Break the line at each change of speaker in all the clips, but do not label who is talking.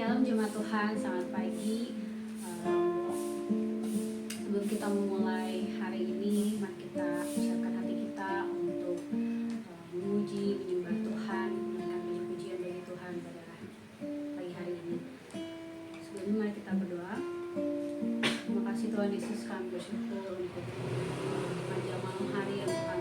Shalom jemaat Tuhan, selamat pagi. Sebelum kita memulai hari ini, mari kita siapkan hati kita untuk memuji, menyembah Tuhan, menaikkan puji-pujian bagi Tuhan pada pagi hari ini. Sebelumnya mari kita berdoa. Terima kasih Tuhan Yesus, kami bersyukur untuk panjang malam hari yang Tuhan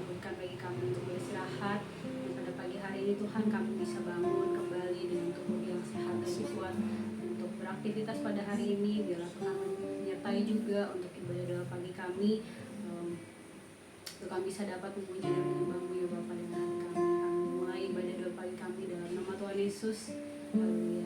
berikan bagi kami untuk beristirahat. Dan pada pagi hari ini Tuhan kami bisa bangun kembali dengan tubuh yang sehat dan kuat untuk beraktivitas pada hari ini. Biarlah Tuhan menyertai juga untuk ibadah doa pagi kami, untuk kami bisa dapat memuji dan menyembah-Mu ya Bapa dengan hati kami. Kami mulai ibadah doa pagi kami dalam nama Tuhan Yesus. Haleluya.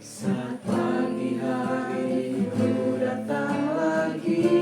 Saat pagi hari ku datang lagi,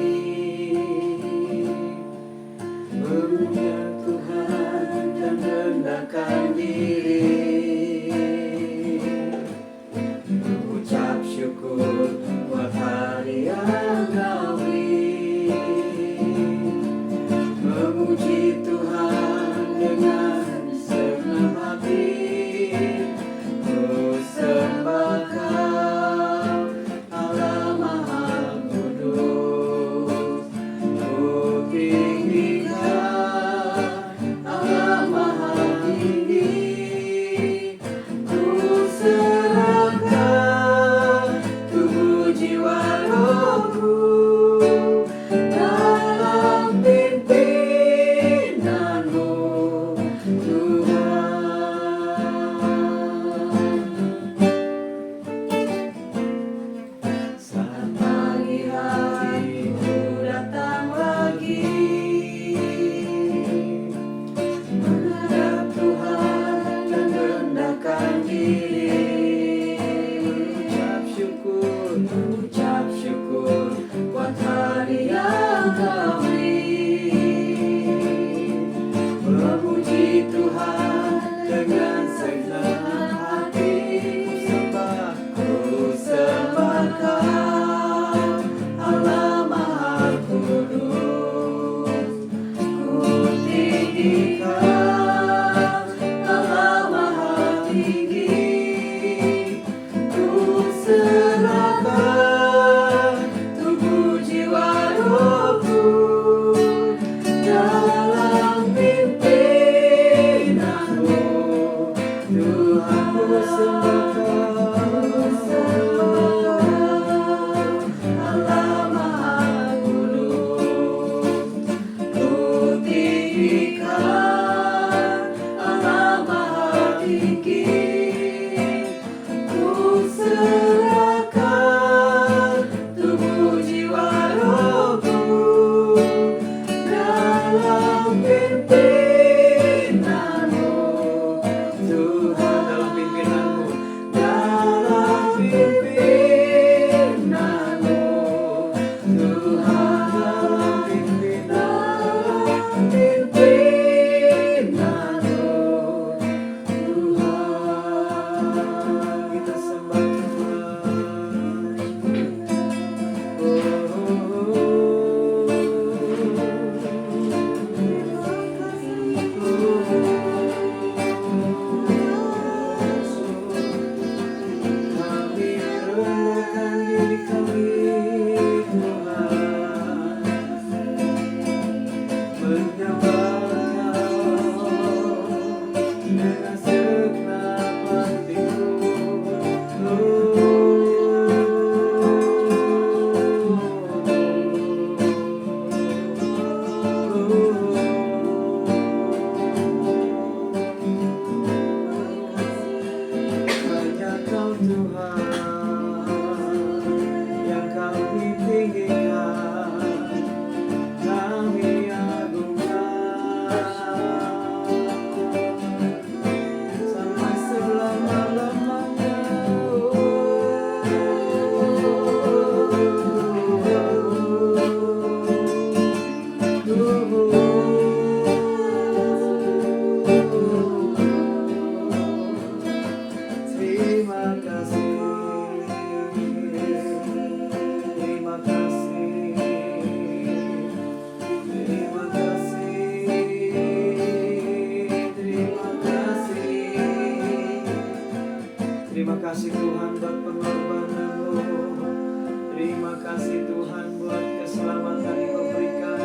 Terima kasih Tuhan buat keselamatan yang Kau berikan.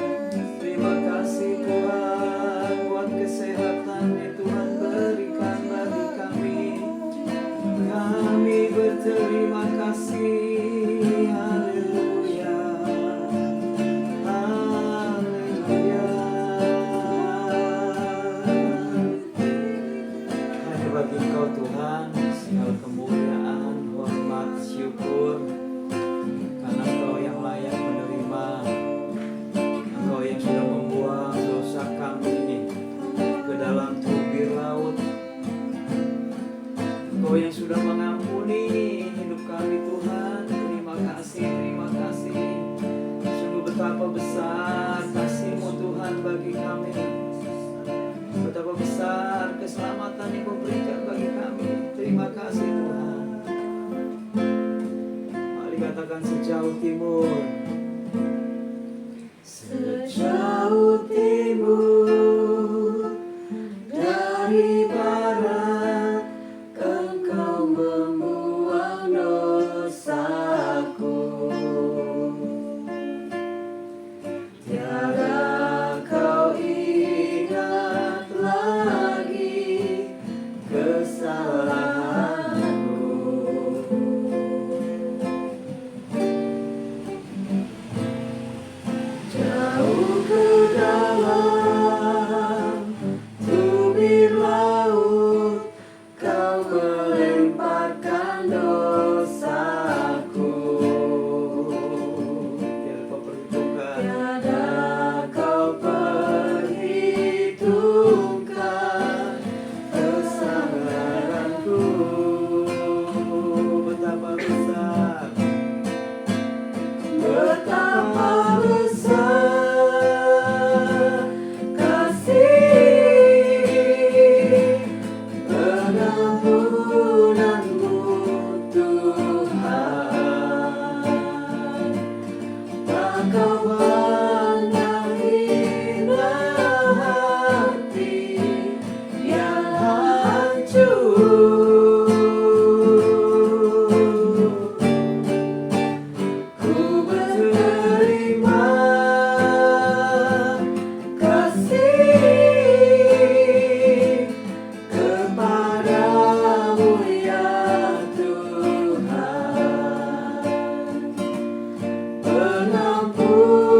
Terima kasih Tuhan buat kesehatan yang Tuhan berikan bagi kami. Kami berterima kasih. Haleluya. Haleluya. Hanya bagi Engkau Tuhan segala kemuliaan, hormat, syukur. Karena Engkau yang layak menerima. Engkau yang sudah membuang dosa kami ke dalam tubir laut. Engkau yang sudah mengampuni hidup kami Tuhan. Terima kasih, terima kasih. Sungguh betapa besar kasih-Mu Tuhan bagi kami. Betapa besar keselamatan yang Kau berikan bagi kami. Terima kasih Tuhan. Mari katakan sejauh timur. Sejauh timur dari barat, Engkau membuang dosaku. Tiada Kau ingat lagi kesalahanku. Jauh ke dalam tubir laut, Kau melemparkan dosaku. Tiada Kau perhitungkan kesalahanku. Betapa besar, betapa besar kasih pengampunan-Mu Tuhan. Tak Kau pandang hina hati yang hancur. Ku berterima kasih kepadamu ya Tuhan. Pengampunan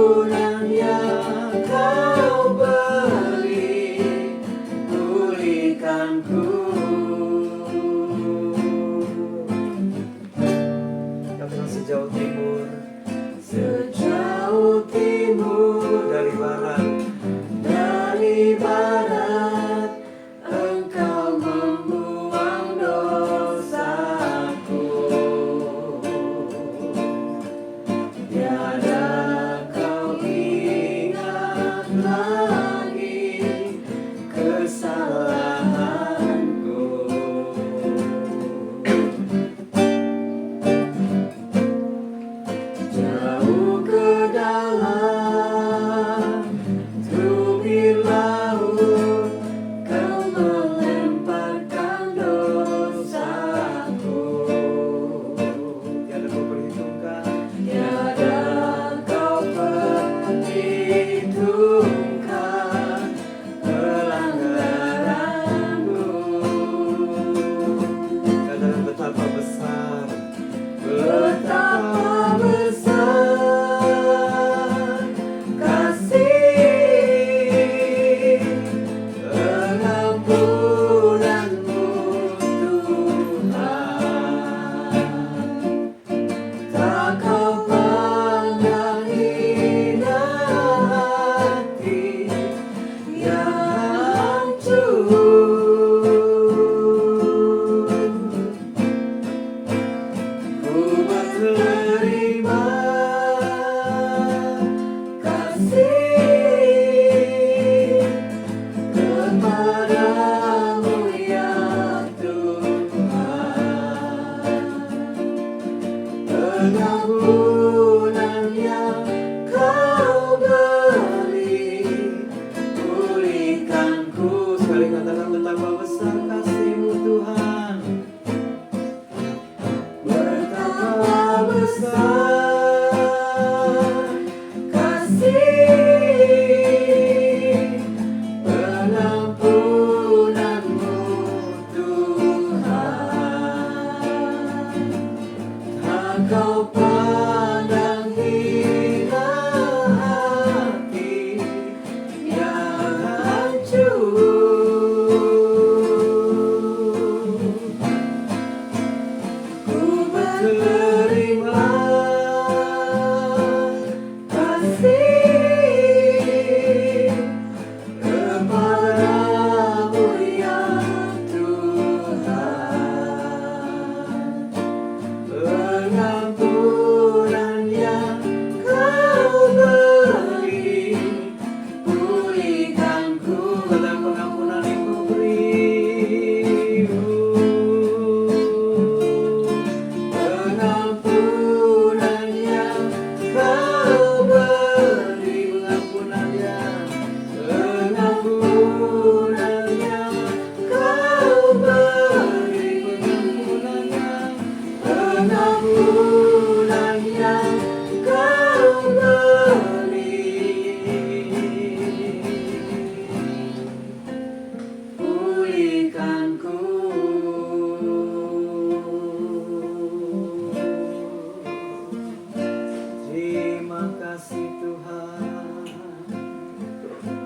kasih Tuhan,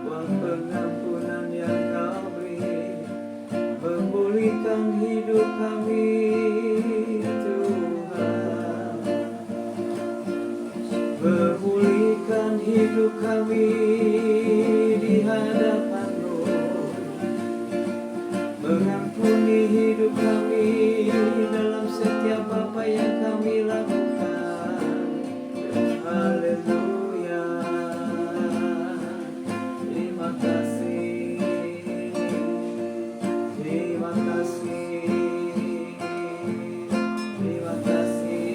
buat pengampunan yang Kau beri, memulihkan hidup kami Tuhan, memulihkan hidup kami di hadapan-Mu, mengampuni hidup kami dalam setiap apa yang kami lakukan. Haleluya. Terima kasih, terima kasih, terima kasih.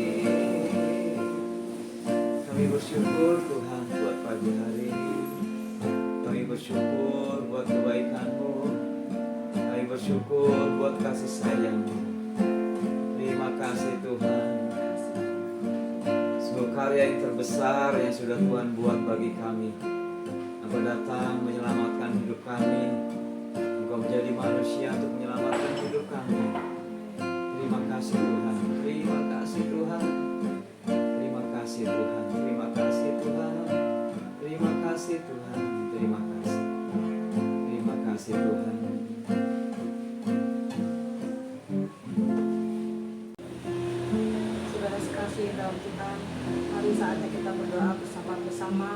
Kami bersyukur Tuhan buat pagi hari ini. Kami bersyukur buat kebaikan-Mu. Kami bersyukur buat kasih sayang-Mu. Terima kasih Tuhan. Sungguh karya yang terbesar yang sudah Tuhan buat bagi kami. Engkau datang menyelamatkan hidup kami. Engkau menjadi manusia untuk menyelamatkan hidup kami. Terima kasih Tuhan. Terima kasih Tuhan. Terima kasih Tuhan. Terima kasih Tuhan. Terima kasih Tuhan. Terima kasih. Terima kasih Tuhan.
Saudara sekasih dalam Tuhan, mari saatnya kita berdoa bersama-sama.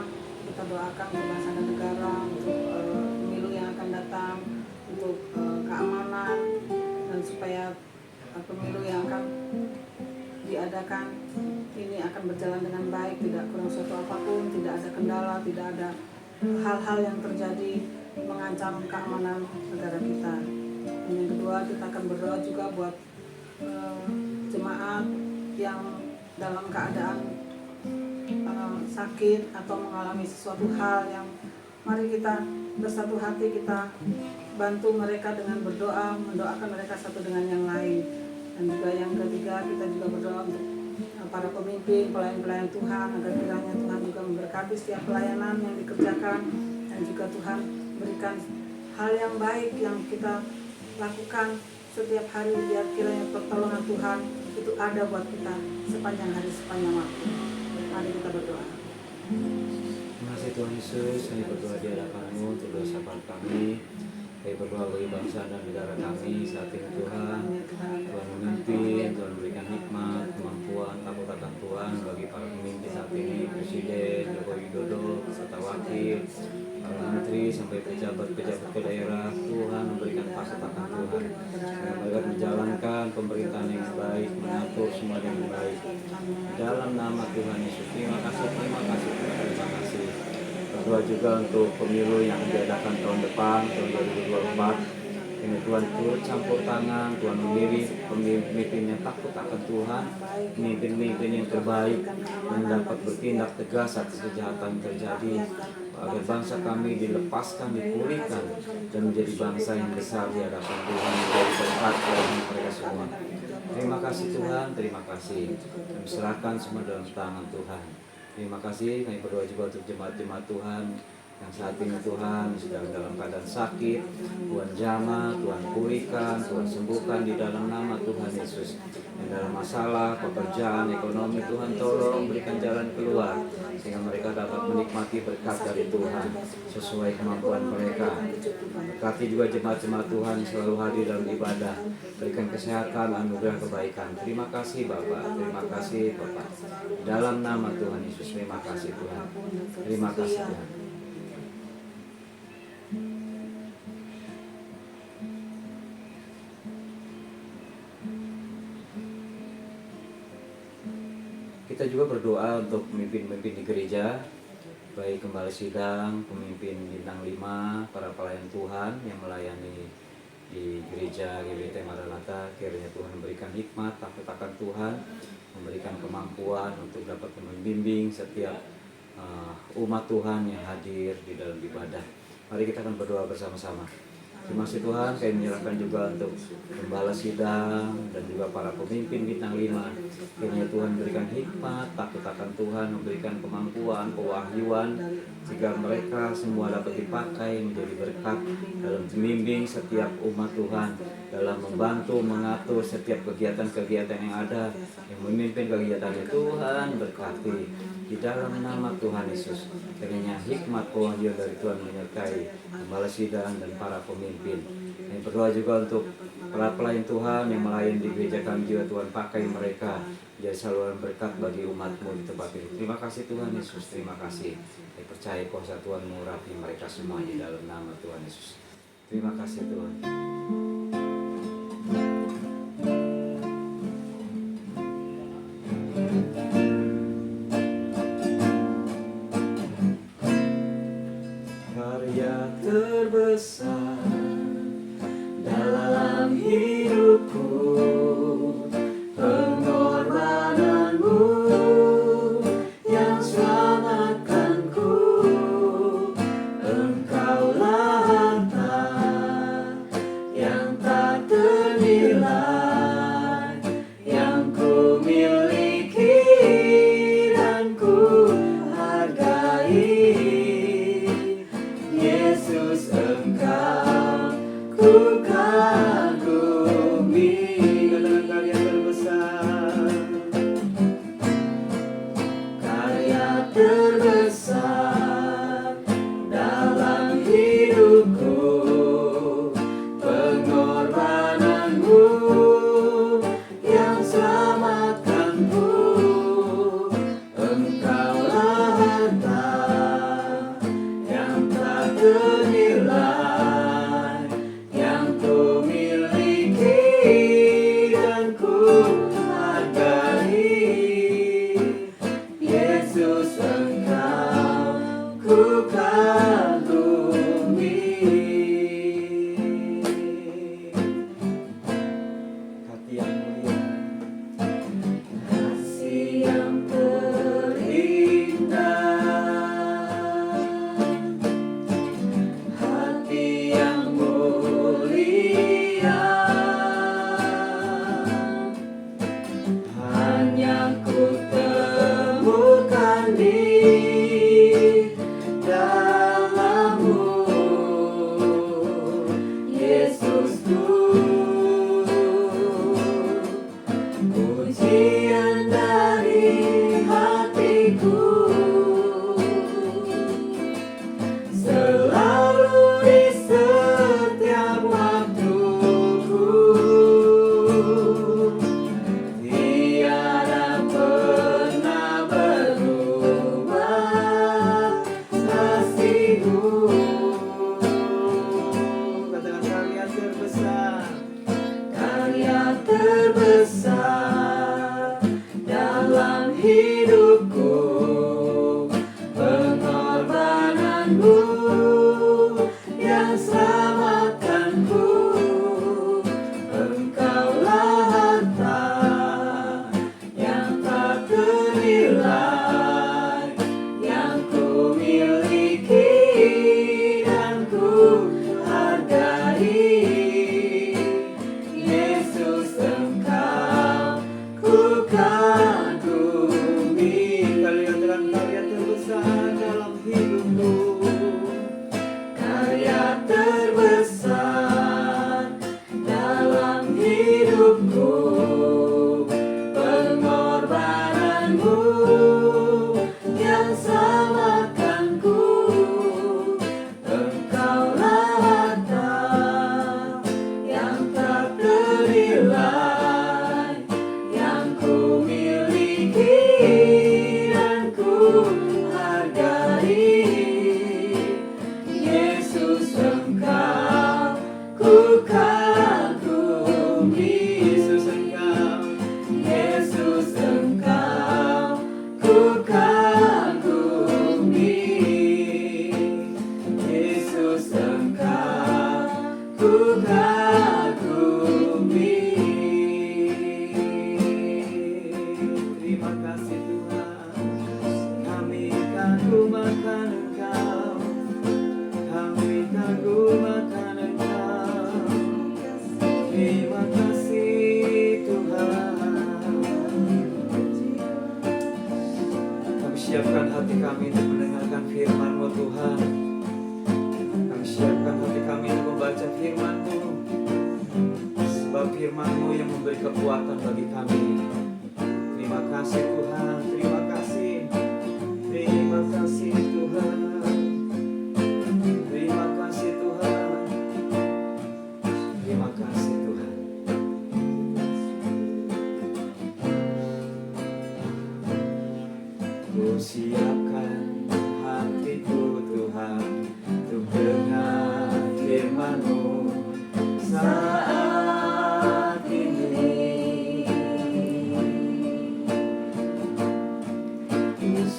Kita doakan untuk bangsa dan negara, untuk pemilu yang akan datang, untuk keamanan, dan supaya pemilu yang akan diadakan ini akan berjalan dengan baik, tidak kurang suatu apapun, tidak ada kendala, tidak ada hal-hal yang terjadi mengancam keamanan negara kita. Dan yang kedua, kita akan berdoa juga buat jemaat yang dalam keadaan sakit atau mengalami sesuatu hal yang mari kita bersatu hati, kita bantu mereka dengan berdoa, mendoakan mereka satu dengan yang lain. Dan juga yang ketiga, kita juga berdoa untuk para pemimpin, pelayan-pelayan Tuhan, agar kiranya Tuhan juga memberkati setiap pelayanan yang dikerjakan, dan juga Tuhan berikan hal yang baik yang kita lakukan setiap hari, biar kiranya pertolongan Tuhan itu ada buat kita sepanjang hari, sepanjang waktu. Mari kita berdoa.
Terima kasih Tuhan Yesus. Kami berdoa di hadapan-Mu untuk dosa kami. Kami berdoa bagi bangsa dan negara kami saat ini Tuhan. Tuhan memimpin, Tuhan berikan hikmat, kemampuan, takut akan Tuhan bagi para pemimpin saat ini, Presiden Joko Widodo, beserta wakil, para menteri sampai pejabat-pejabat ke daerah. Tuhan memberikan takut akan Tuhan, agar mereka menjalankan pemerintahan yang baik, mengatur semua dengan baik. Dalam nama Tuhan Yesus, terima kasih, terima kasih, terima kasih. Berdoa juga untuk pemilu yang diadakan tahun depan, tahun 2024. Ini Tuhan turut campur tangan, Tuhan memilih pemimpin yang takut akan Tuhan, pemimpin yang terbaik yang dapat bertindak tegas atas kejahatan yang terjadi, agar bangsa kami dilepaskan, dipulihkan, dan menjadi bangsa yang besar di hadapan Tuhan, menjadi berkat bagi mereka semua. Terima kasih Tuhan, terima kasih. Kami serahkan semua dalam tangan Tuhan. Terima kasih. Kami berdoa juga untuk jemaat-jemaat Tuhan yang saat ini Tuhan sedang dalam keadaan sakit. Tuhan jamah, Tuhan pulihkan, Tuhan sembuhkan di dalam nama Tuhan Yesus. Yang dalam masalah, pekerjaan, ekonomi, Tuhan tolong berikan jalan keluar, sehingga mereka dapat menikmati berkat dari Tuhan sesuai kemampuan mereka. Berkati juga jemaat-jemaat Tuhan selalu hadir dalam ibadah. Berikan kesehatan, anugerah kebaikan. Terima kasih Bapak, terima kasih Bapak. Dalam nama Tuhan Yesus, terima kasih Tuhan. Terima kasih Tuhan. Kita juga berdoa untuk pemimpin-pemimpin di gereja, baik gembala sidang, pemimpin bintang 5, para pelayan Tuhan yang melayani di gereja GBT Maranatha. Kiranya Tuhan memberikan hikmat, takut akan Tuhan, memberikan kemampuan untuk dapat membimbing setiap umat Tuhan yang hadir di dalam ibadah. Mari kita akan berdoa bersama-sama. Terima kasih Tuhan, kami menyerahkan juga untuk gembala sidang dan juga para pemimpin bintang 5. Kiranya Tuhan berikan hikmat, takut akan Tuhan, memberikan kemampuan, pewahyuan, sehingga mereka semua dapat dipakai menjadi berkat dalam membimbing setiap umat Tuhan, dalam membantu mengatur setiap kegiatan-kegiatan yang ada, yang memimpin kegiatan Tuhan berkati. Di dalam nama Tuhan Yesus, kiranya hikmat pewahyuan dari Tuhan menyertai Gembala Sidang dan para pemimpin. Kami berdoa juga untuk para pelayan Tuhan yang melayani di gereja kami juga, Tuhan pakai mereka jadi saluran berkat bagi umat-Mu di tempat ini. Terima kasih Tuhan Yesus, terima kasih. Saya percaya kuasa Tuhan mengurapi mereka semua di dalam nama Tuhan Yesus. Terima kasih Tuhan. Karya terbesar dalam hidupku, pengorbananmu yang selamatkanku. Engkaulah harta yang tak ternilai, yang ku miliki dan ku hargai. Yesus, Engkau ku kagumi. Katakan karya terbesar, karya terbesar dalam hidupku, pengorbananmu yang selamatkanku. Engkaulah harta yang tak ternilai, yang ku miliki dan ku hargai. Yesus, Engkau ku kagumi. Hati yang mulia, kasih yang terindah, hati yang mulia, hanya ku temukan di dalam-Mu. Yesusku, pujian dari hatiku, selalu di setiap waktuku. Tiada pernah berubah kasih-Mu. Katakan karya terbesar, karya terbesar dalam hidupku, pengorbananmu yang selamatkanku. Engkaulah harta yang tak ternilai, yang ku miliki dan ku hargai. Yesus, Engkau ku kagumi. Kalian karya terbesar dalam hidupku, karya terbesar dalam hidupku, pengorbananmu yang selamatkanku. Engkaulah harta yang tak ternilai, yang ku miliki dan ku hargai. Yesus, Engkau ku kagumi. Yesus, Engkau, Yesus, Engkau ku kagumi. Yesus, Engkau ku kagumi. Terima kasih Tuhan, kami kagum-akan Engkau, kami kagum-akan Engkau. Terima kasih Tuhan. Kami siapkan hati kami untuk mendengarkan firman-Mu Tuhan. Kami siapkan hati kami untuk membaca firman-Mu, sebab firman-Mu yang memberi kekuatan bagi kami. Terima kasih Tuhan, terima kasih.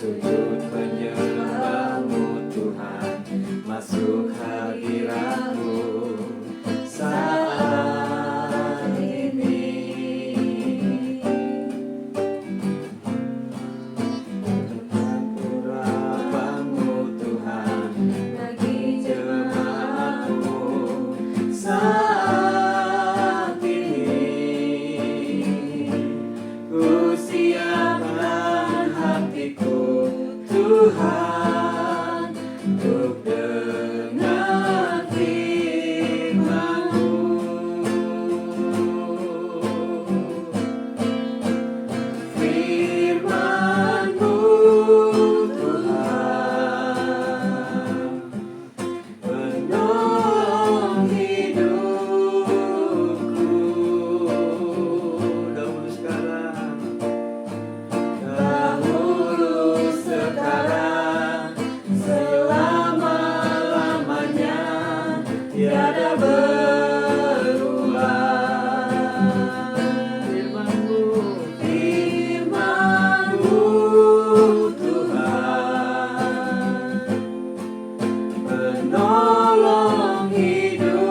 sujud menyembahmu Tuhan, masuk hadiratmu saat ini. Urapanmu Tuhan bagi jemaatmu saat ini. Ku siapkan hatiku Tuhan untuk dengar firman-Mu. Firman-Mu Tuhan penolong hidupku. Dahulu sekarang selama-lamanya tiada berubah. Firman-Mu Tuhan penolong hidupku.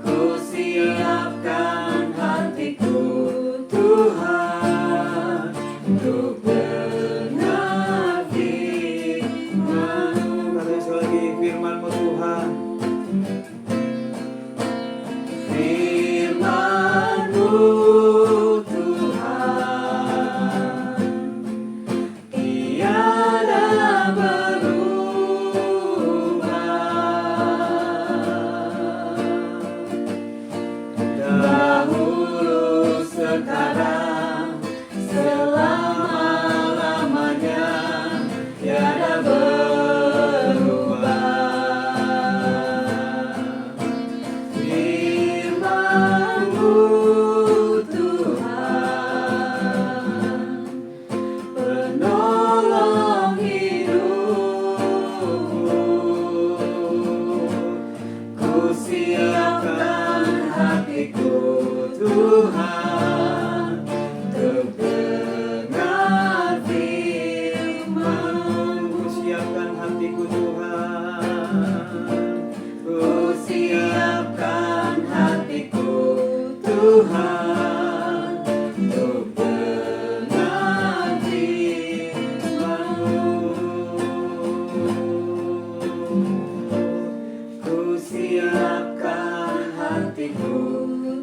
Ku siapkan hatiku Tuhan untuk dengar firman-Mu. Katakan sekali lagi, firman-Mu Tuhan. Firman-Mu Tuhan tiada berubah. Dahulu sekarang selama-lamanya tiada berubah. Firman-Mu Tuhan penolong hidupku. Ku siapkan hatiku Tuhan untuk dengar firman-Mu. Ku siapkan hatiku Tuhan. Ku siapkan hatiku Tuhan untuk dengar firman-Mu. Ku siapkan hatiku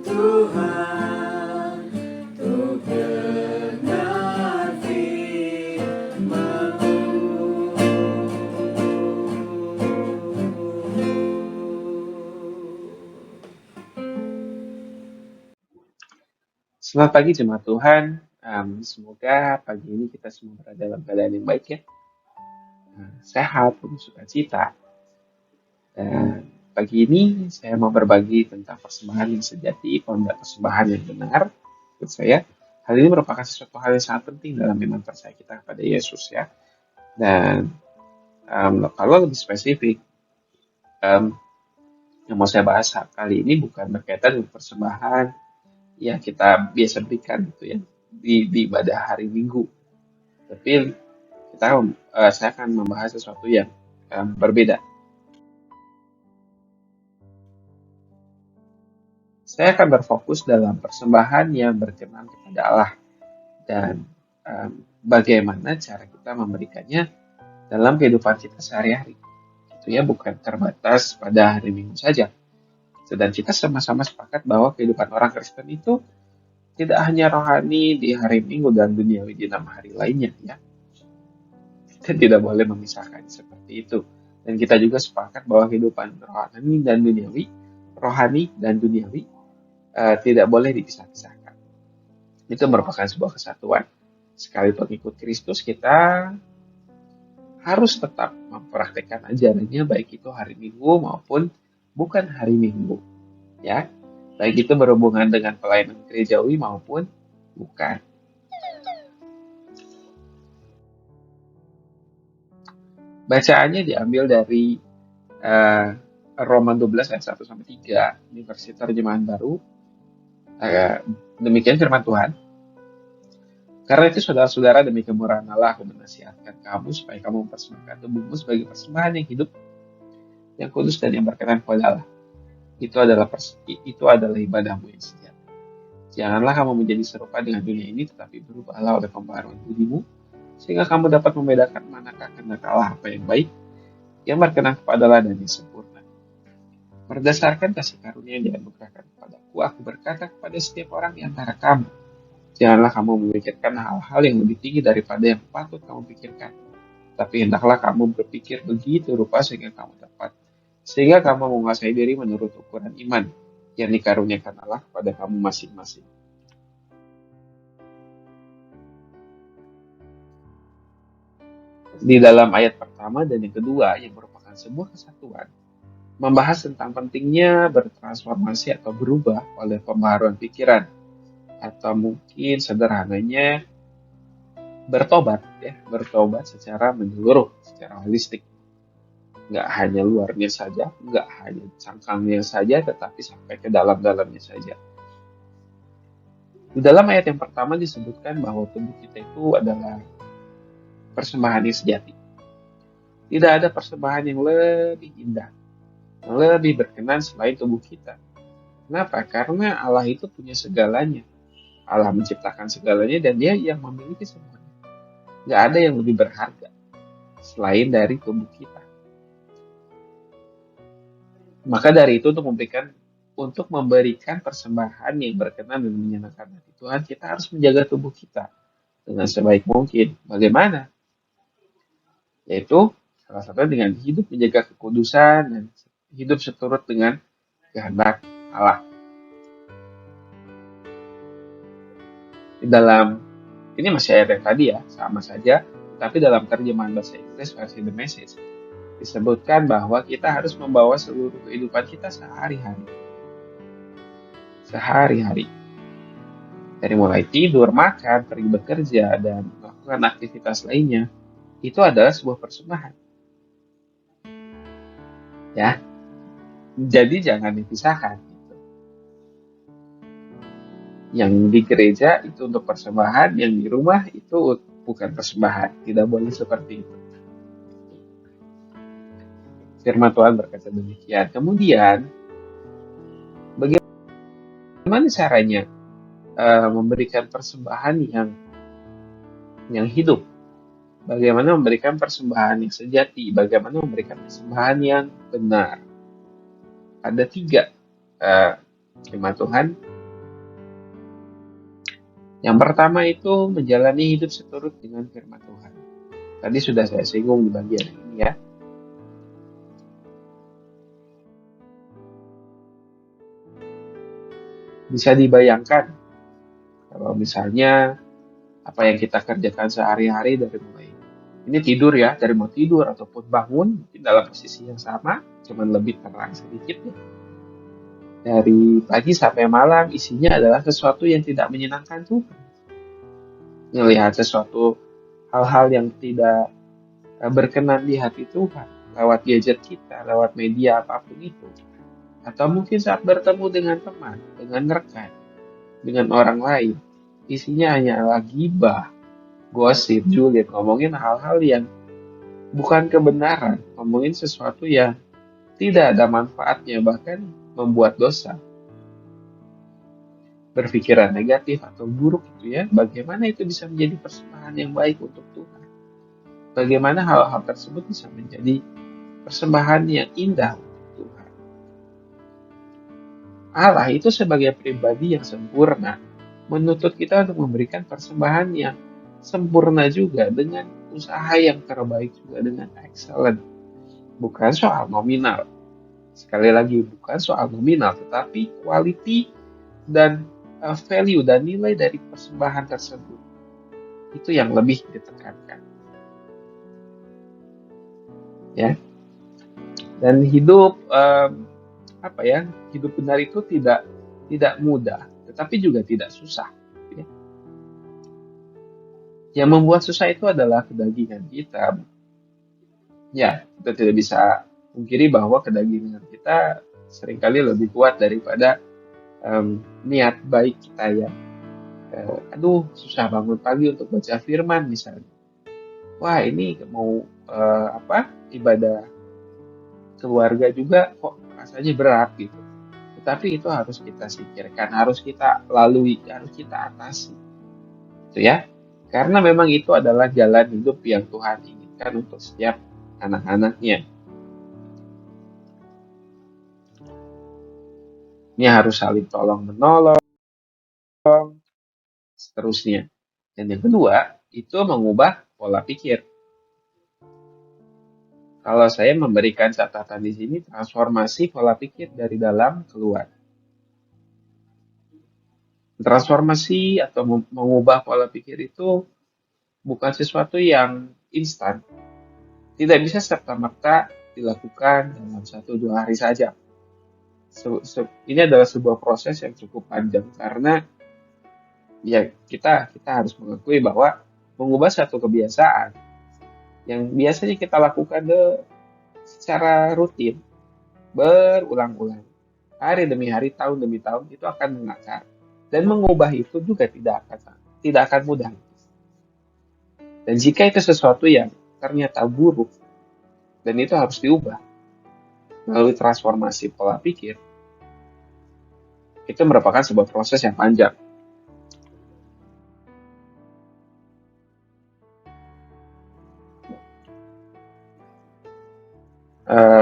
Tuhan untuk dengar firman-Mu.
Selamat pagi jemaat Tuhan. Semoga pagi ini kita semua berada dalam keadaan yang baik ya. Sehat, penuh sukacita. Dan pagi ini saya mau berbagi tentang persembahan yang sejati, persembahan yang benar. Menurut saya, hal ini merupakan sesuatu hal yang sangat penting dalam iman percaya kita kepada Yesus ya. Dan kalau lebih spesifik, yang mau saya bahas kali ini bukan berkaitan dengan persembahan yang kita biasa berikan gitu ya di ibadah hari Minggu, tapi saya akan membahas sesuatu yang berbeda. Saya akan berfokus dalam persembahan yang berkenan kepada Allah dan bagaimana cara kita memberikannya dalam kehidupan kita sehari-hari. Itu ya, bukan terbatas pada hari Minggu saja. Dan kita sama-sama sepakat bahwa kehidupan orang Kristen itu tidak hanya rohani di hari Minggu dan duniawi di 6 hari lainnya ya. Kita tidak boleh memisahkan seperti itu. Dan kita juga sepakat bahwa kehidupan rohani dan duniawi tidak boleh dipisah-pisahkan. Itu merupakan sebuah kesatuan. Sekali pengikut Kristus, kita harus tetap mempraktekkan ajarannya, baik itu hari Minggu maupun bukan hari Minggu, ya. Baik itu berhubungan dengan pelayanan gerejawi maupun bukan. Bacaannya diambil dari Roma 12 ayat 1-3, ini versi terjemahan baru. Demikian firman Tuhan. Karena itu saudara-saudara, demi kemurahan Allah aku menasihatkan kamu supaya kamu mempersembahkan tubuhmu sebagai persembahan yang hidup, yang kudus dan yang berkenan kepada Allah. Itu adalah ibadahmu yang sejati. Janganlah kamu menjadi serupa dengan dunia ini, tetapi berubahlah oleh pembaharuan budimu, sehingga kamu dapat membedakan manakah kehendak Allah, apa yang baik, yang berkenan kepada Allah dan yang sempurna. Berdasarkan kasih karunia yang dianugerahkan kepadaku, aku berkata kepada setiap orang di antara kamu, janganlah kamu memikirkan hal-hal yang lebih tinggi daripada yang patut kamu pikirkan. Tapi hendaklah kamu berpikir begitu rupa sehingga kamu menguasai diri menurut ukuran iman yang dikaruniakan Allah kepada kamu masing-masing. Di dalam ayat pertama dan yang kedua, yang merupakan sebuah kesatuan, membahas tentang pentingnya bertransformasi atau berubah oleh pembaharuan pikiran, atau mungkin sederhananya bertobat secara menyeluruh, secara holistik. Nggak hanya luarnya saja, nggak hanya cangkangnya saja, tetapi sampai ke dalam-dalamnya saja. Di dalam ayat yang pertama disebutkan bahwa tubuh kita itu adalah persembahan yang sejati. Tidak ada persembahan yang lebih indah, yang lebih berkenan selain tubuh kita. Kenapa? Karena Allah itu punya segalanya. Allah menciptakan segalanya dan Dia yang memiliki semuanya. Nggak ada yang lebih berharga selain dari tubuh kita. Maka dari itu untuk memberikan persembahan yang berkenan dan menyenangkan hati Tuhan, kita harus menjaga tubuh kita dengan sebaik mungkin. Bagaimana? Yaitu salah satunya dengan hidup menjaga kekudusan dan hidup seturut dengan kehendak Allah. Di dalam ini masih ayat yang tadi ya, sama saja, tapi dalam terjemahan bahasa Inggris versi The Message disebutkan bahwa kita harus membawa seluruh kehidupan kita sehari-hari. Dari mulai tidur, makan, pergi bekerja, dan melakukan aktivitas lainnya, itu adalah sebuah persembahan. Ya, jadi jangan dipisahkan. Yang di gereja itu untuk persembahan, yang di rumah itu bukan persembahan. Tidak boleh seperti itu. Firman Tuhan berkata demikian. Kemudian, bagaimana caranya memberikan persembahan yang hidup? Bagaimana memberikan persembahan yang sejati? Bagaimana memberikan persembahan yang benar? Ada 3 firman Tuhan. Yang pertama itu menjalani hidup seturut dengan firman Tuhan. Tadi sudah saya singgung di bagian ini ya. Bisa dibayangkan kalau misalnya apa yang kita kerjakan sehari-hari dari mulai ini tidur ya, dari mau tidur ataupun bangun mungkin dalam posisi yang sama, cuman lebih terang sedikit ya. Dari pagi sampai malam isinya adalah sesuatu yang tidak menyenangkan Tuhan. Melihat sesuatu hal-hal yang tidak berkenan di hati Tuhan lewat gadget kita, lewat media apapun itu. Atau mungkin saat bertemu dengan teman, dengan rekan, dengan orang lain, isinya hanyalah gibah, gosip, julid, ngomongin hal-hal yang bukan kebenaran, ngomongin sesuatu yang tidak ada manfaatnya, bahkan membuat dosa. Berpikiran negatif atau buruk itu ya, bagaimana itu bisa menjadi persembahan yang baik untuk Tuhan? Bagaimana hal-hal tersebut bisa menjadi persembahan yang indah untuk Tuhan? Allah itu sebagai pribadi yang sempurna menuntut kita untuk memberikan persembahan yang sempurna juga dengan usaha yang terbaik juga dengan excellent. Bukan soal nominal. Sekali lagi bukan soal nominal, tetapi quality dan value dan nilai dari persembahan tersebut. Itu yang lebih ditekankan. Ya. Dan hidup hidup benar itu tidak mudah, tetapi juga tidak susah. Ya. Yang membuat susah itu adalah kedagingan kita. Ya, kita tidak bisa pungkiri bahwa kedagingan kita seringkali lebih kuat daripada niat baik kita ya. Aduh, susah bangun pagi untuk baca firman misalnya. Wah, ini mau ibadah keluarga juga kok rasanya berat gitu. Tetapi itu harus kita singkirkan, harus kita lalui, harus kita atasi. Gitu ya. Karena memang itu adalah jalan hidup yang Tuhan inginkan untuk setiap anak-anaknya. Ini harus saling tolong menolong, seterusnya. Dan yang kedua, itu mengubah pola pikir. Kalau saya memberikan catatan di sini, transformasi pola pikir dari dalam keluar. Transformasi atau mengubah pola pikir itu bukan sesuatu yang instan. Tidak bisa serta-merta dilakukan dalam 1-2 hari saja. Ini adalah sebuah proses yang cukup panjang karena ya kita harus mengakui bahwa mengubah satu kebiasaan yang biasanya kita lakukan secara rutin, berulang-ulang, hari demi hari, tahun demi tahun, itu akan mengakar. Dan mengubah itu juga tidak akan mudah. Dan jika itu sesuatu yang ternyata buruk, dan itu harus diubah melalui transformasi pola pikir, itu merupakan sebuah proses yang panjang.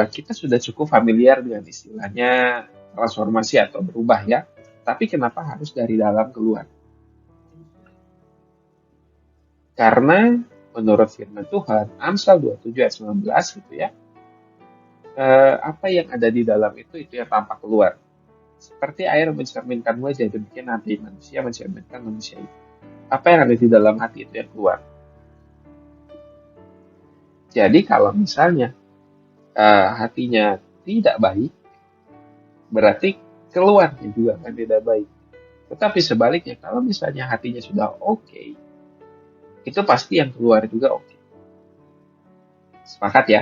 Kita sudah cukup familiar dengan istilahnya transformasi atau berubah ya. Tapi kenapa harus dari dalam keluar? Karena menurut firman Tuhan, Amsal 27 ayat 19 gitu ya, apa yang ada di dalam itu yang tampak keluar. Seperti air mencerminkan wajah, demikian hati manusia mencerminkan manusia itu. Apa yang ada di dalam hati itu yang keluar. Jadi kalau misalnya hatinya tidak baik, berarti keluarnya juga akan tidak baik. Tetapi sebaliknya, kalau misalnya hatinya sudah oke, itu pasti yang keluar juga oke. Sepakat ya?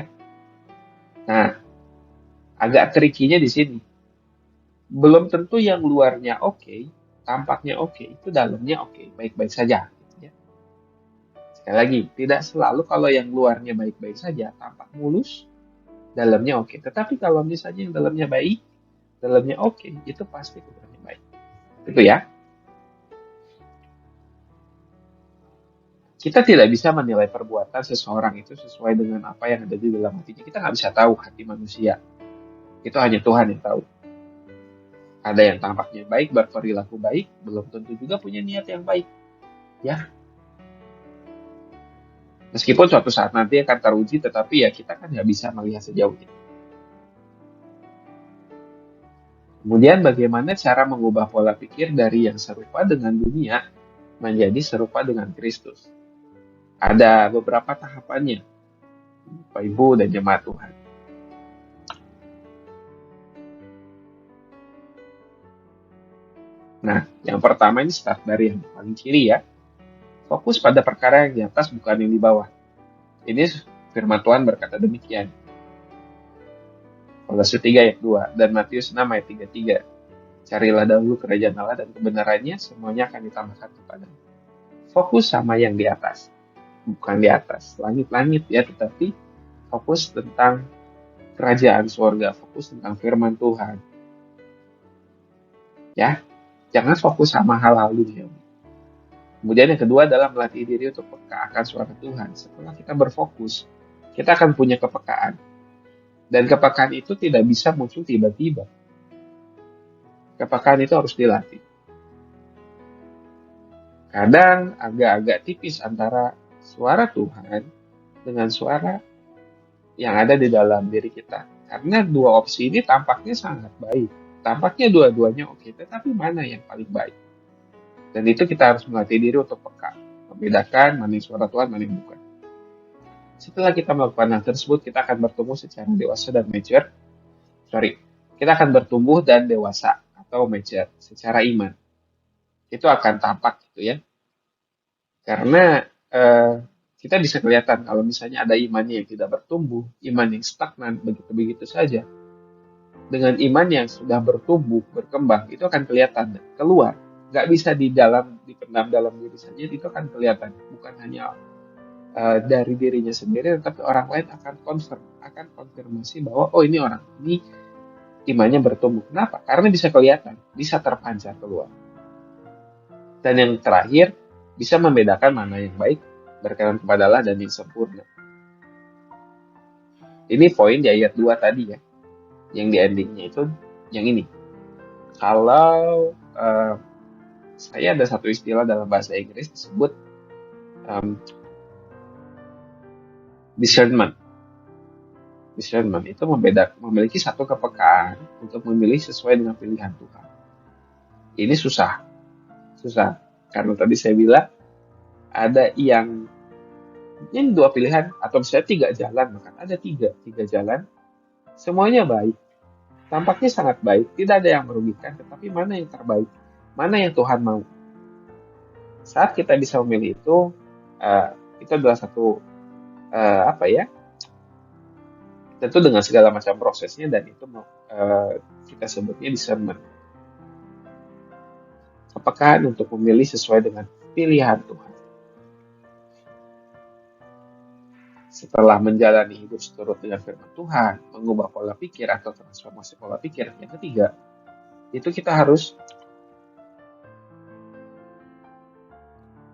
Nah, agak tricky-nya di sini. Belum tentu yang luarnya oke, tampaknya oke, itu dalamnya oke, baik-baik saja. Gitu ya. Sekali lagi, tidak selalu kalau yang luarnya baik-baik saja, tampak mulus, dalamnya oke. Tetapi kalau misalnya yang dalamnya baik, dalamnya oke, itu pasti keluarnya baik. Itu ya. Kita tidak bisa menilai perbuatan seseorang itu sesuai dengan apa yang ada di dalam hatinya. Kita nggak bisa tahu hati manusia. Itu hanya Tuhan yang tahu. Ada yang tampaknya baik, berperilaku baik, belum tentu juga punya niat yang baik. Ya. Meskipun suatu saat nanti akan teruji, tetapi ya kita kan nggak bisa melihat sejauh itu. Kemudian bagaimana cara mengubah pola pikir dari yang serupa dengan dunia menjadi serupa dengan Kristus? Ada beberapa tahapannya, Bapak Ibu dan jemaat Tuhan. Nah, yang pertama ini start dari yang paling kiri ya. Fokus pada perkara yang di atas bukan yang di bawah. Ini firman Tuhan berkata demikian. Kolose 3 ayat 2 dan Matius 6 ayat 33. Carilah dahulu kerajaan Allah dan kebenarannya, semuanya akan ditambahkan kepadamu. Fokus sama yang di atas, bukan di atas langit-langit ya, tetapi fokus tentang kerajaan surga, fokus tentang firman Tuhan. Ya, jangan fokus sama hal-hal dunia. Kemudian yang kedua adalah melatih diri untuk peka akan suara Tuhan. Setelah kita berfokus, kita akan punya kepekaan. Dan kepekaan itu tidak bisa muncul tiba-tiba. Kepekaan itu harus dilatih. Kadang agak-agak tipis antara suara Tuhan dengan suara yang ada di dalam diri kita. Karena dua opsi ini tampaknya sangat baik. Tampaknya dua-duanya oke, tetapi mana yang paling baik? Dan itu kita harus melatih diri untuk peka. Membedakan mana suara Tuhan, mana yang bukan. Setelah kita melakukan hal tersebut, kita akan bertumbuh secara dewasa dan mature. Kita akan bertumbuh dan dewasa atau mature secara iman. Itu akan tampak gitu ya. Karena kita bisa kelihatan kalau misalnya ada imannya yang tidak bertumbuh, iman yang stagnan begitu-begitu saja. Dengan iman yang sudah bertumbuh, berkembang, itu akan kelihatan keluar. nggak bisa dipendam dalam diri saja, itu akan kelihatan. Bukan hanya dari dirinya sendiri, tetapi orang lain akan konfirmasi bahwa oh ini orang ini imannya bertumbuh. Kenapa? Karena bisa kelihatan, bisa terpancar keluar. Dan yang terakhir, bisa membedakan mana yang baik, berkenan kepada Allah, dan yang sempurna. Ini poin di ayat 2 tadi ya, yang di endingnya itu yang ini. Kalau saya ada satu istilah dalam bahasa Inggris disebut discernment. Discernment itu memiliki satu kepekaan untuk memilih sesuai dengan pilihan Tuhan. Ini susah. Karena tadi saya bilang ada yang dua pilihan atau misalnya 3 jalan, maka ada tiga jalan, semuanya baik, tampaknya sangat baik, tidak ada yang merugikan, tetapi mana yang terbaik, mana yang Tuhan mau. Saat kita bisa memilih itu adalah satu tentu dengan segala macam prosesnya, dan itu kita sebutnya discernment. Kepekaan untuk memilih sesuai dengan pilihan Tuhan. Setelah menjalani hidup seturut dengan firman Tuhan, mengubah pola pikir atau transformasi pola pikir, yang ketiga, itu kita harus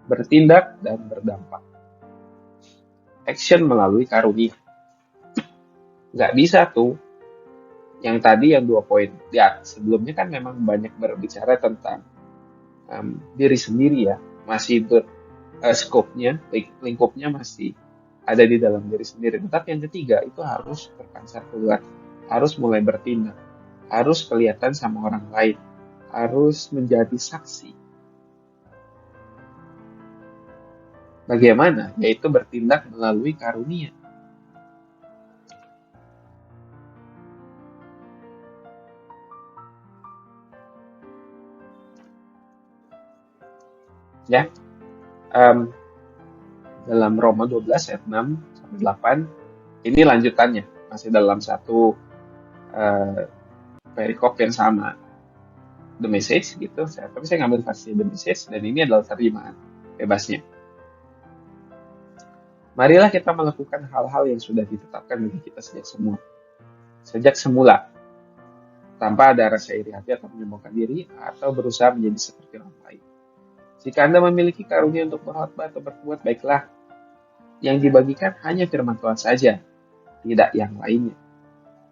bertindak dan berdampak. Action melalui karunia. Nggak bisa tuh, yang tadi yang 2 poin. Ya, sebelumnya kan memang banyak berbicara tentang diri sendiri ya, masih skopnya, lingkupnya masih ada di dalam diri sendiri. Tetapi yang ketiga itu harus berpancar keluar, harus mulai bertindak, harus kelihatan sama orang lain, harus menjadi saksi. Bagaimana? Yaitu bertindak melalui karunia. Ya, dalam Roma 12 ayat 6 sampai 8, ini lanjutannya, masih dalam satu perikop yang sama, The Message gitu, tapi saya ngambil versi The Message, dan ini adalah terjemahan bebasnya. Marilah kita melakukan hal-hal yang sudah ditetapkan bagi kita sejak semula, tanpa ada rasa iri hati atau menyombongkan diri, atau berusaha menjadi seperti orang lain. Jika Anda memiliki karunia untuk berkhotbah atau berbuat baiklah, yang dibagikan hanya firman Tuhan saja, tidak yang lainnya.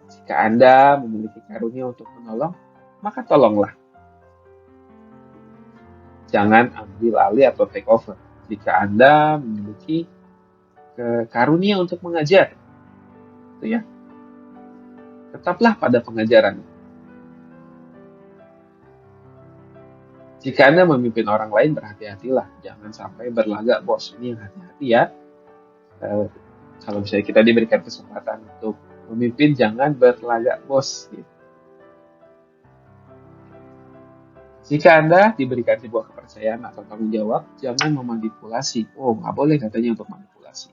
Jika Anda memiliki karunia untuk menolong, maka tolonglah. Jangan ambil alih atau take over. Jika Anda memiliki karunia untuk mengajar, itu ya, tetaplah pada pengajaran. Jika Anda memimpin orang lain, berhati-hatilah. Jangan sampai berlagak bos. Ini yang hati-hati ya. Kalau misalnya kita diberikan kesempatan untuk memimpin, jangan berlagak bos. Gitu. Jika Anda diberikan sebuah kepercayaan atau tanggung jawab, jangan memanipulasi. Oh, nggak boleh katanya untuk manipulasi.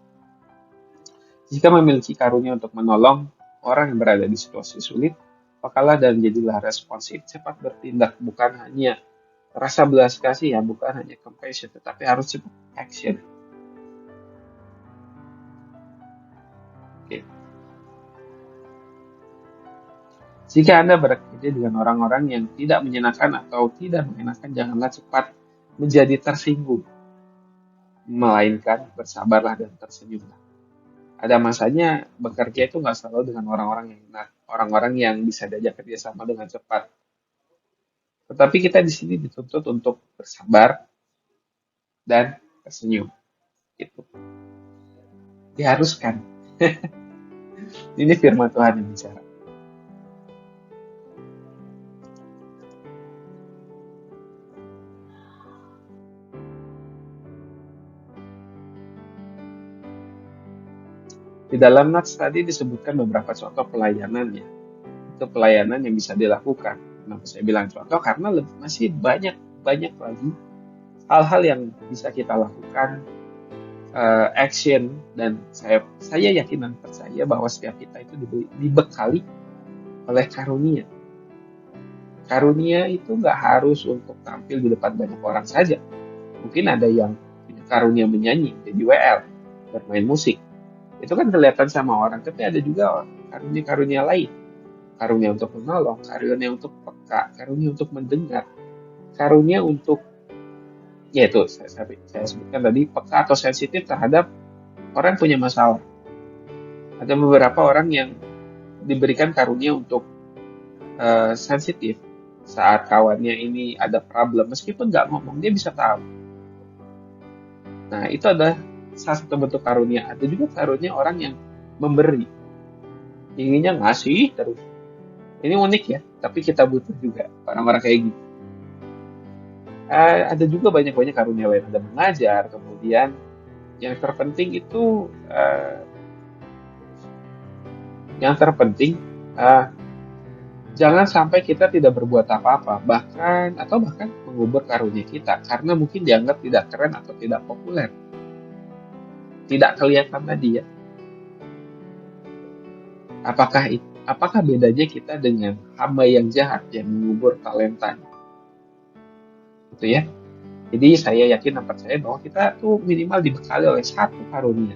Jika memiliki karunia untuk menolong orang yang berada di situasi sulit, pakalah dan jadilah responsif, cepat bertindak, bukan hanya rasa belas kasih ya, bukan hanya compassion, tetapi harus cepat action. Oke. Jika Anda bekerja dengan orang-orang yang tidak menyenangkan atau tidak mengenakan, janganlah cepat menjadi tersinggung, melainkan bersabarlah dan tersenyumlah. Ada masanya bekerja itu nggak selalu dengan orang-orang yang bisa diajak kerjasama dengan cepat. Tetapi kita di sini dituntut untuk bersabar dan tersenyum. Gitu. Diharuskan. Ini firman Tuhan yang bicara. Di dalam nats tadi disebutkan beberapa contoh pelayanan ya. Itu pelayanan yang bisa dilakukan. Kenapa saya bilang contoh? Karena masih banyak lagi hal-hal yang bisa kita lakukan, action, dan saya yakin dan percaya bahwa setiap kita itu dibekali oleh karunia Karunia itu nggak harus untuk tampil di depan banyak orang saja. Mungkin ada yang punya karunia menyanyi, jadi WL, bermain musik. Itu kan kelihatan sama orang, tapi ada juga karunia-karunia lain. Karunia untuk menolong, karunia untuk peka, karunia untuk mendengar, karunia untuk, ya itu saya sebutkan tadi, peka atau sensitif terhadap orang punya masalah. Ada beberapa orang yang diberikan karunia untuk sensitif saat kawannya ini ada problem, meskipun nggak ngomong dia bisa tahu. Nah itu adalah salah satu bentuk karunia. Ada juga karunia orang yang memberi, inginnya ngasih terus. Ini unik ya, tapi kita butuh juga orang-orang kayak gitu. Ada juga banyak-banyak karunia lain, ada mengajar, kemudian yang terpenting itu jangan sampai kita tidak berbuat apa-apa, bahkan mengubur karunia kita karena mungkin dianggap tidak keren atau tidak populer, tidak kelihatan tadi ya. Apakah bedanya kita dengan hamba yang jahat yang mengubur talenta? Gitu ya. Jadi saya yakin dan percaya bahwa kita tuh minimal dibekali oleh satu karunia.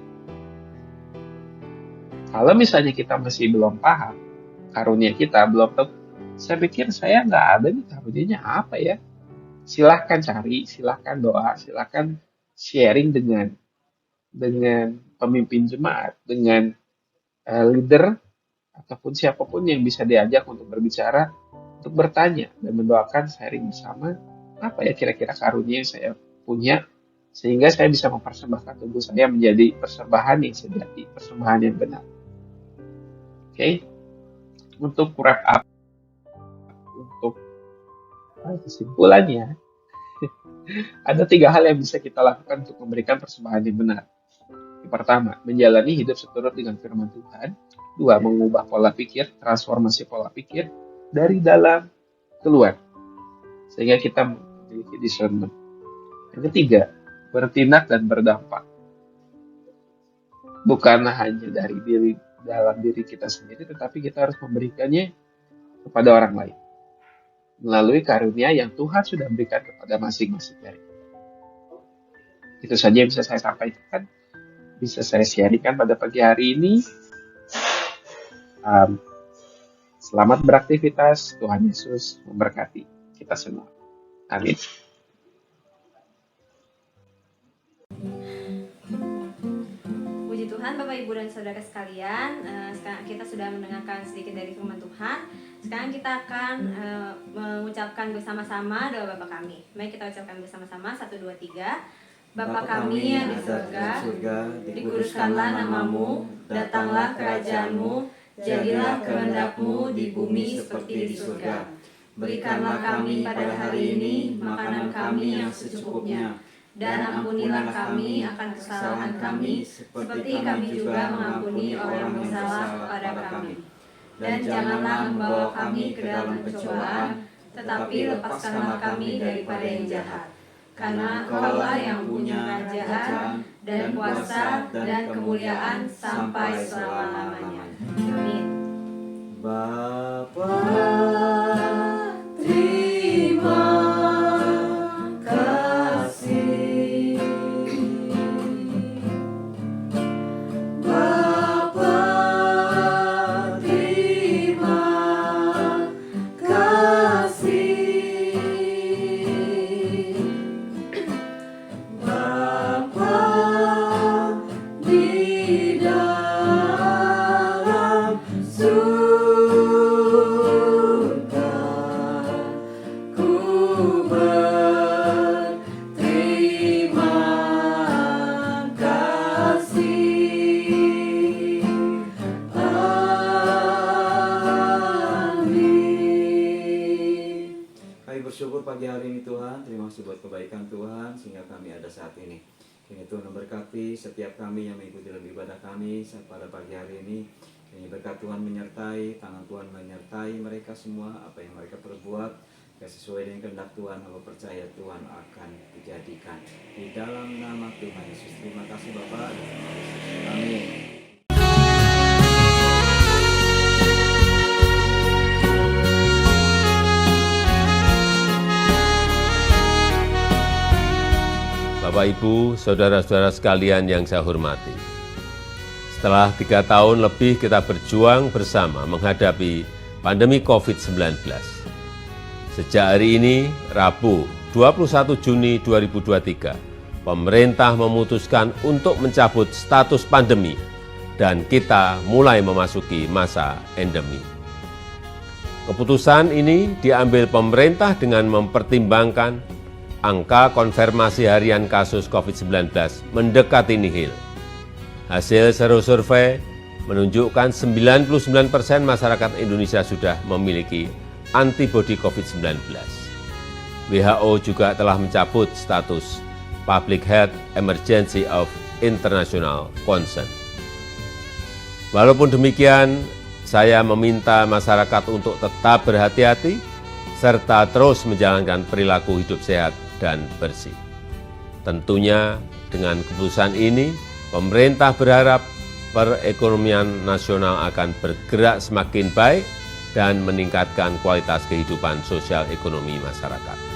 Kalau misalnya kita masih belum paham karunia kita, belum tahu, saya pikir saya nggak ada nih karunianya apa ya. Silahkan cari, silahkan doa, silahkan sharing dengan pemimpin jemaat, dengan leader, ataupun siapapun yang bisa diajak untuk berbicara, untuk bertanya dan mendoakan, sharing bersama, apa ya kira-kira karunia yang saya punya, sehingga saya bisa mempersembahkan tubuh saya menjadi persembahan yang sejati, persembahan yang benar. Oke. Untuk wrap up, untuk kesimpulannya, ada 3 hal yang bisa kita lakukan untuk memberikan persembahan yang benar. Yang pertama, menjalani hidup seturut dengan firman Tuhan. 2, mengubah pola pikir, transformasi pola pikir dari dalam keluar, sehingga kita memiliki discernment. Yang ketiga, bertindak dan berdampak. Bukan hanya dari dalam diri kita sendiri, tetapi kita harus memberikannya kepada orang lain melalui karunia yang Tuhan sudah berikan kepada masing-masing dari kita. Itu saja yang bisa saya sampaikan, bisa saya sharingkan pada pagi hari ini. Selamat beraktivitas, Tuhan Yesus memberkati kita semua. Amin.
Puji Tuhan, Bapak, Ibu, dan Saudara sekalian, sekarang kita sudah mendengarkan sedikit dari firman Tuhan. Sekarang kita akan mengucapkan bersama-sama doa Bapa kami. Mari kita ucapkan bersama-sama, 1, 2, 3. Bapa kami yang di surga, dikuduskanlah namamu, datanglah kerajaanmu, jadilah kehendak-Mu di bumi seperti di surga. Berikanlah kami pada hari ini makanan kami yang secukupnya, dan ampunilah kami akan kesalahan kami, seperti kami juga mengampuni orang yang bersalah kepada kami. Dan janganlah membawa kami ke dalam pencobaan, tetapi lepaskanlah kami daripada yang jahat. Karena Engkaulah yang punya kerajaan dan kuasa dan kemuliaan sampai selama-lamanya. Amin.
Bapa, terima kasih. Bapa, terima kasih. Bapa di dalam surga, ku berterima kasih. Amin. Kami bersyukur pagi hari ini Tuhan, terima kasih buat kebaikan Tuhan sehingga kami ada saat ini. Kini Tuhan memberkati setiap kami yang mengikuti dalam ibadah kami pada pagi hari ini. Kini berkat Tuhan menyertai, tangan Tuhan menyertai mereka semua, apa yang mereka perbuat sesuai dengan kehendak Tuhan, aku percaya Tuhan akan dijadikan. Di dalam nama Tuhan Yesus, terima kasih Bapak. Amin.
Bapak, Ibu, Saudara-saudara sekalian yang saya hormati. Setelah 3 tahun lebih kita berjuang bersama menghadapi pandemi COVID-19. Sejak hari ini, Rabu 21 Juni 2023, pemerintah memutuskan untuk mencabut status pandemi dan kita mulai memasuki masa endemi. Keputusan ini diambil pemerintah dengan mempertimbangkan angka konfirmasi harian kasus COVID-19 mendekati nihil. Hasil survei menunjukkan 99% masyarakat Indonesia sudah memiliki antibodi COVID-19. WHO juga telah mencabut status Public Health Emergency of International Concern. Walaupun demikian, saya meminta masyarakat untuk tetap berhati-hati serta terus menjalankan perilaku hidup sehat dan bersih. Tentunya dengan keputusan ini, pemerintah berharap perekonomian nasional akan bergerak semakin baik dan meningkatkan kualitas kehidupan sosial ekonomi masyarakat.